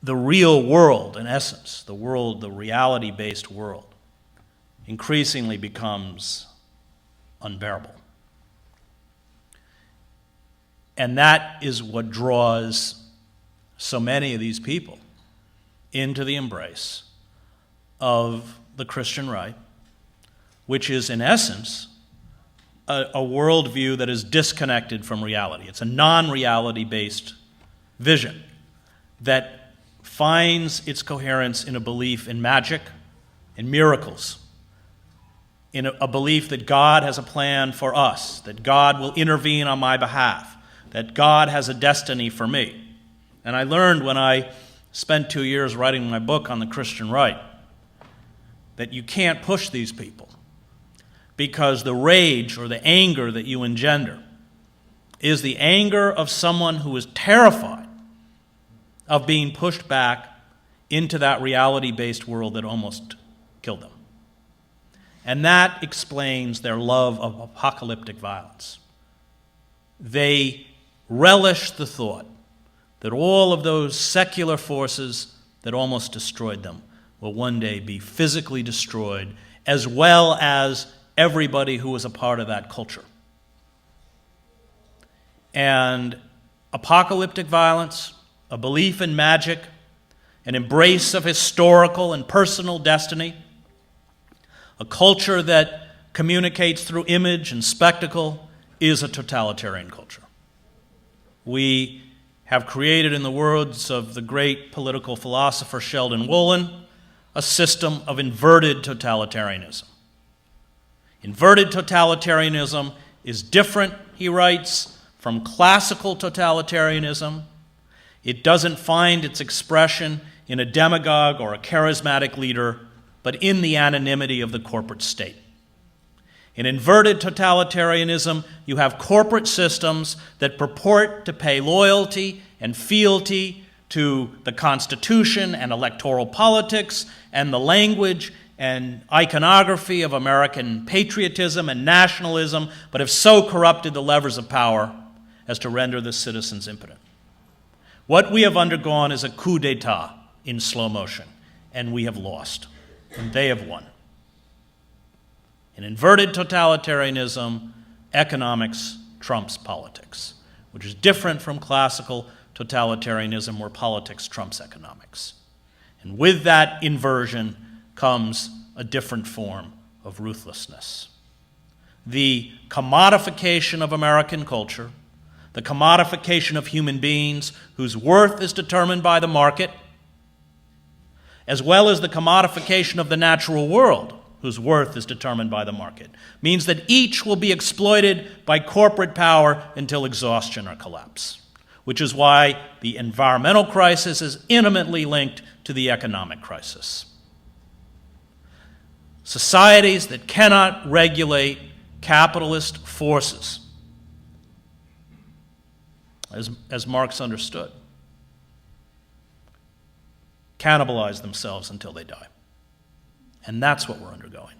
the real world, in essence, the reality-based world, increasingly becomes unbearable. And that is what draws so many of these people into the embrace of the Christian right, which is, in essence, a worldview that is disconnected from reality. It's a non-reality-based vision that finds its coherence in a belief in magic and miracles, in a belief that God has a plan for us, that God will intervene on my behalf, that God has a destiny for me. And I learned when I spent 2 years writing my book on the Christian right that you can't push these people, because the rage or the anger that you engender is the anger of someone who is terrified of being pushed back into that reality-based world that almost killed them. And that explains their love of apocalyptic violence. They relish the thought that all of those secular forces that almost destroyed them will one day be physically destroyed, as well as everybody who was a part of that culture. And apocalyptic violence, a belief in magic, an embrace of historical and personal destiny, a culture that communicates through image and spectacle, is a totalitarian culture. We have created, in the words of the great political philosopher Sheldon Wolin, a system of inverted totalitarianism. Inverted totalitarianism is different, he writes, from classical totalitarianism. It doesn't find its expression in a demagogue or a charismatic leader, but in the anonymity of the corporate state. In inverted totalitarianism, you have corporate systems that purport to pay loyalty and fealty to the Constitution and electoral politics and the language and iconography of American patriotism and nationalism, but have so corrupted the levers of power as to render the citizens impotent. What we have undergone is a coup d'etat in slow motion, and we have lost, and they have won. In inverted totalitarianism, economics trumps politics, which is different from classical totalitarianism where politics trumps economics. And with that inversion comes a different form of ruthlessness. The commodification of American culture, the commodification of human beings whose worth is determined by the market, as well as the commodification of the natural world whose worth is determined by the market, means that each will be exploited by corporate power until exhaustion or collapse, which is why the environmental crisis is intimately linked to the economic crisis. Societies that cannot regulate capitalist forces, as Marx understood, cannibalize themselves until they die. And that's what we're undergoing.